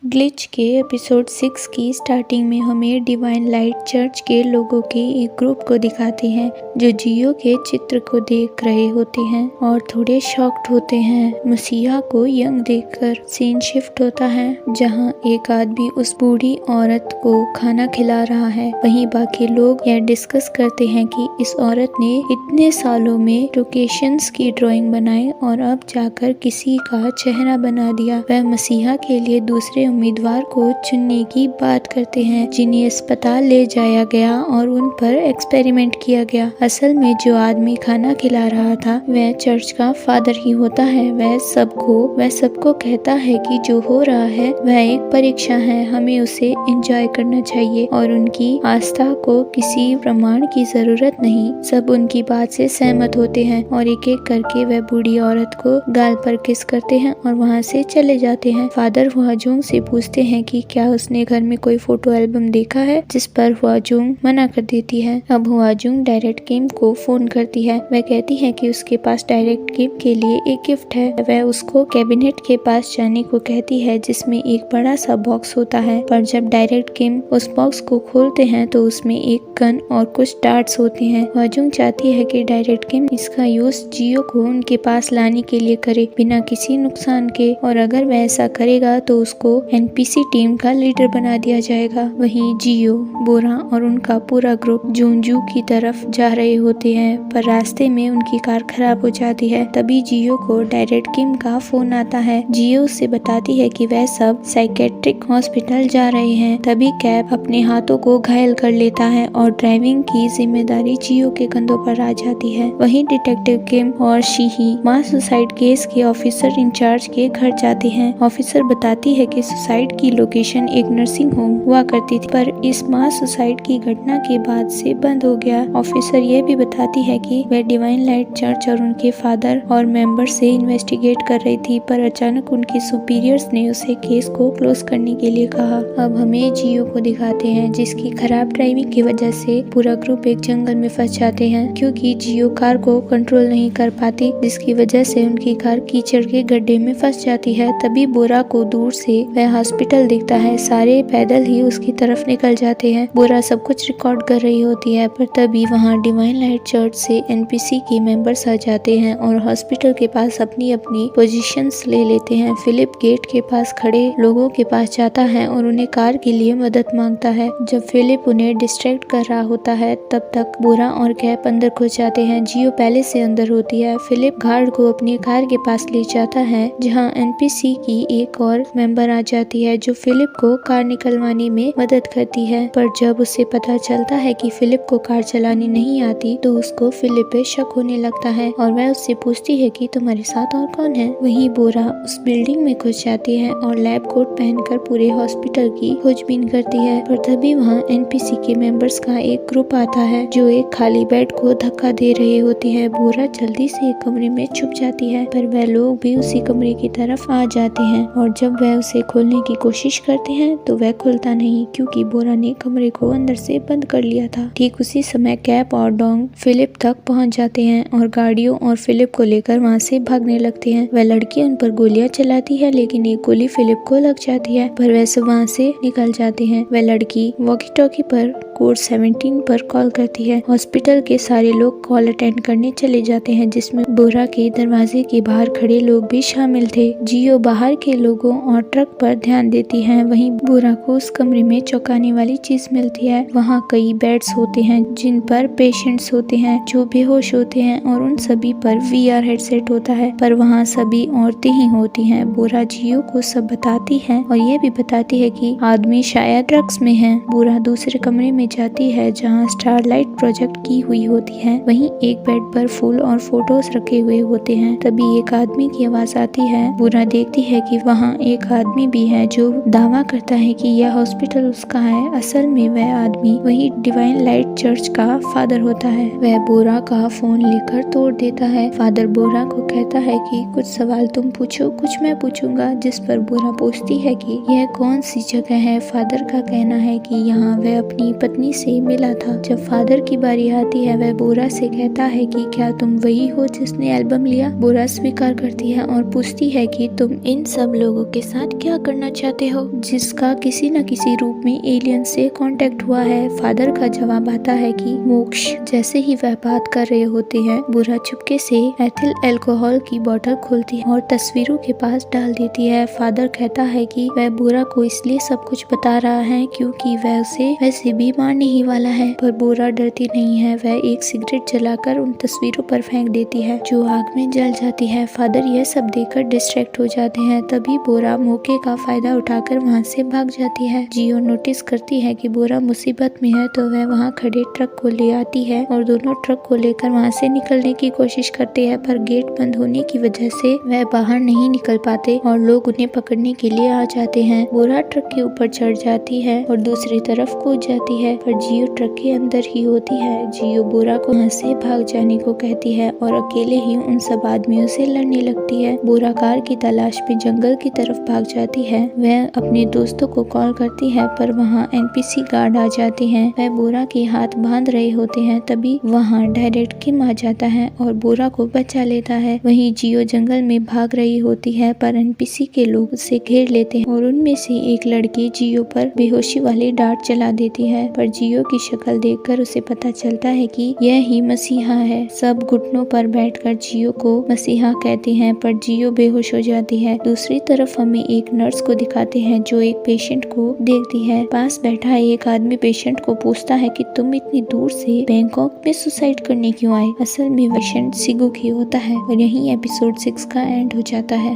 Glitch के episode 6 की starting में हमें डिवाइन लाइट चर्च के लोगों के एक ग्रुप को दिखाते हैं जो जियो के चित्र को देख रहे होते हैं और थोड़े शॉक्ड होते हैं। मसीहा को यंग देखकर सीन शिफ्ट होता है जहां एक आदमी उस बूढ़ी औरत को खाना खिला रहा है। वहीं बाकी लोग यह डिस्कस करते हैं कि इस औरत ने इतने सालों में लोकेशंस की ड्राइंग बनाई और अब जाकर किसी का चेहरा बना दिया। वह मसीहा के लिए दूसरे उम्मीदवार को चुनने की बात करते हैं जिन्हें अस्पताल ले जाया गया और उन पर एक्सपेरिमेंट किया गया। असल में जो आदमी खाना खिला रहा था वह चर्च का फादर ही होता है। वह सबको कहता है कि जो हो रहा है वह एक परीक्षा है, हमें उसे एंजॉय करना चाहिए और उनकी आस्था को किसी प्रमाण की जरूरत नहीं। सब उनकी बात से सहमत होते हैं और एक एक करके वह बूढ़ी औरत को गाल पर किस करते हैं और वहाँ से चले जाते हैं। फादर हुआजुंग से पूछते हैं कि क्या उसने घर में कोई फोटो एल्बम देखा है, जिस पर हुआजुंग मना कर देती है। अब हुआजुंग डायरेक्ट किम को फोन करती है। वह कहती है कि उसके पास डायरेक्ट किम के लिए एक गिफ्ट है। वह उसको कैबिनेट के पास जाने को कहती है जिसमें एक बड़ा सा बॉक्स होता है, पर जब डायरेक्ट किम उस बॉक्स को खोलते हैं तो उसमें एक गन और कुछ डार्ट्स होते हैं। हुआजुंग चाहती है कि डायरेक्ट किम इसका यूज जियो को उनके पास लाने के लिए करे बिना किसी नुकसान के, और अगर वह ऐसा करेगा तो उसको एनपीसी टीम का लीडर बना दिया जाएगा। वहीं जियो, बोरा और उनका पूरा ग्रुप जोंजू की तरफ जा रहे होते हैं, पर रास्ते में उनकी कार खराब हो जाती है। तभी जियो को डायरेक्ट किम का फोन आता है। जियो उससे बताती है कि वह सब साइकेट्रिक हॉस्पिटल जा रहे हैं। तभी कैब अपने हाथों को घायल कर लेता है और ड्राइविंग की जिम्मेदारी जियो के कंधों पर आ जाती है। वहीं डिटेक्टिव किम और शीही मास सुसाइड केस के ऑफिसर इंचार्ज के घर जाते हैं। ऑफिसर बताती है कि सुसाइड की लोकेशन एक नर्सिंग होम हुआ करती थी, पर इस मास सुसाइड की घटना के बाद से बंद हो गया। ऑफिसर यह भी बताती है कि वह डिवाइन लाइट चर्च और उनके फादर और मेंबर से इन्वेस्टिगेट कर रही थी, पर अचानक उनके सुपीरियर्स ने उसे केस को क्लोज करने के लिए कहा। अब हमें जियो को दिखाते हैं जिसकी खराब ड्राइविंग की वजह से पूरा ग्रुप एक जंगल में फंस जाते हैं, क्योंकि जियो कार को कंट्रोल नहीं कर पाती, जिसकी वजह से उनकी कार कीचड़ के गड्ढे में फंस जाती है। तभी बोरा को दूर से वह हॉस्पिटल दिखता है। सारे पैदल ही उसकी तरफ निकल जाते हैं। बोरा सब कुछ रिकॉर्ड कर रही होती है, पर तभी वहाँ डिवाइन लाइट चर्च से एनपीसी के मेंबर्स आ जाते हैं और हॉस्पिटल के पास अपनी अपनी पोजीशंस ले लेते हैं। फिलिप गेट के पास खड़े लोगों के पास जाता है और उन्हें कार के लिए मदद मांगता है। जब फिलिप उन्हें डिस्ट्रैक्ट कर रहा होता है तब तक बोरा और कैप अंदर घुस जाते हैं। जियो पहले से अंदर होती है। फिलिप गार्ड को अपनी कार के पास ले जाता है जहाँ एनपीसी की एक और मेंबर आ जाती है जो फिलिप को कार निकलवाने में मदद करती है, पर जब उसे पता चलता है कि फिलिप को कार चलानी नहीं आती तो उसको फिलिप पे शक होने लगता है और वह उससे पूछती है कि तुम्हारे साथ और कौन है। वहीं बोरा उस बिल्डिंग में घुस जाती है और लैब कोट पहनकर पूरे हॉस्पिटल की खोजबीन करती है, पर तभी वहाँ एनपीसी के मेंबर्स का एक ग्रुप आता है जो एक खाली बेड को धक्का दे रहे होते हैं। बोरा जल्दी से एक कमरे में छुप जाती है, पर वह लोग भी उसी कमरे की तरफ आ जाते हैं और जब वह उसे खोलने की कोशिश करते हैं तो वह खुलता नहीं, क्योंकि बोरा ने कमरे को अंदर से बंद कर लिया था। ठीक उसी समय कैप और डोंग फिलिप तक पहुंच जाते हैं और गाड़ियों और फिलिप को लेकर वहां से भागने लगते हैं। वह लड़की उन पर गोलियां चलाती है, लेकिन एक गोली फिलिप को लग जाती है, पर वह सब वहां से निकल जाते हैं। वह लड़की वॉकी टॉकी पर कोड 17 पर कॉल करती है। हॉस्पिटल के सारे लोग कॉल अटेंड करने चले जाते हैं, जिसमें बोरा के दरवाजे के बाहर खड़े लोग भी शामिल थे। जियो बाहर के लोगों और ट्रक पर ध्यान देती है। वहीं बोरा को उस कमरे में चौंकाने वाली चीज मिलती है। वहाँ कई बेड्स होते हैं जिन पर पेशेंट्स होते हैं जो बेहोश होते हैं और उन सभी पर वीआर हेडसेट होता है, पर वहाँ सभी औरतें ही होती हैं। बोरा जियो को सब बताती है और यह भी बताती है कि आदमी शायद ड्रग्स में है। बोरा दूसरे कमरे में जाती है जहाँ स्टारलाइट प्रोजेक्ट की हुई होती है। वहीं एक बेड पर फूल और फोटोज रखे हुए होते हैं। तभी एक आदमी की आवाज आती है। बोरा देखती है कि वहाँ एक आदमी भी है जो दावा करता है कि यह हॉस्पिटल उसका है। असल में वह आदमी वही डिवाइन लाइट चर्च का फादर होता है। वह बोरा का फोन लेकर तोड़ देता है। फादर बोरा को कहता है कि कुछ सवाल तुम पूछो, कुछ मैं पूछूंगा, जिस पर बोरा पूछती है कि यह कौन सी जगह है। फादर का कहना है कि यहाँ वह अपनी पत्नी से मिला था। जब फादर की बारी आती है, वह बोरा से कहता है कि क्या तुम वही हो जिसने एल्बम लिया। बोरा स्वीकार करती है और पूछती है कि तुम इन सब लोगों के साथ क्या करना चाहते हो जिसका किसी न किसी रूप में एलियन से कांटेक्ट हुआ है। फादर का जवाब आता है कि मोक्ष। जैसे ही वह बात कर रहे होते हैं, बोरा चुपके से एथिल अल्कोहल की बोतल खोलती है और तस्वीरों के पास डाल देती है। फादर कहता है कि वह बोरा को इसलिए सब कुछ बता रहा है क्योंकि वह उसे वैसे भी मारने ही वाला है, पर बोरा डरती नहीं है। वह एक सिगरेट जलाकर उन तस्वीरों पर फेंक देती है जो आग में जल जाती है। फादर यह सब देखकर डिस्ट्रैक्ट हो जाते हैं। तभी बोरा मौके का फायदा उठाकर वहाँ से भाग जाती है। जियो नोटिस करती है कि बोरा मुसीबत में है तो वह वहाँ खड़े ट्रक को ले आती है और दोनों ट्रक को लेकर वहाँ से निकलने की कोशिश करते हैं, पर गेट बंद होने की वजह से वह बाहर नहीं निकल पाते और लोग उन्हें पकड़ने के लिए आ जाते हैं। बोरा ट्रक के ऊपर चढ़ जाती है और दूसरी तरफ कूद जाती है, पर जियो ट्रक के अंदर ही होती है। जियो बोरा को वहाँ से भाग जाने को कहती है और अकेले ही उन सब आदमियों से लड़ने लगती है। बोरा कार की तलाश में जंगल की तरफ भाग जाती है। वह अपने दोस्तों को कॉल करती है, पर वहाँ एनपीसी गार्ड आ जाते हैं। वह बोरा के हाथ बांध रहे होते हैं, तभी वहाँ डायरेक्ट किम आ जाता है और बोरा को बचा लेता है। वहीं जियो जंगल में भाग रही होती है, पर एनपीसी के लोग उसे घेर लेते हैं और उनमें से एक लड़की जियो पर बेहोशी वाली डांट चला देती है, पर जियो की शक्ल देखकर उसे पता चलता है कि यह ही मसीहा है। सब घुटनों पर बैठकर जियो को मसीहा कहते हैं, पर जियो बेहोश हो जाती है। दूसरी तरफ हमें एक नर्स को दिखाते हैं जो एक पेशेंट को देखती है। पास बैठा एक आदमी पेशेंट को पूछता है कि तुम इतनी दूर से बैंकॉक में सुसाइड करने क्यों आए। असल में पेशेंट सिगुकी होता है और यहीं एपिसोड 6 का एंड हो जाता है।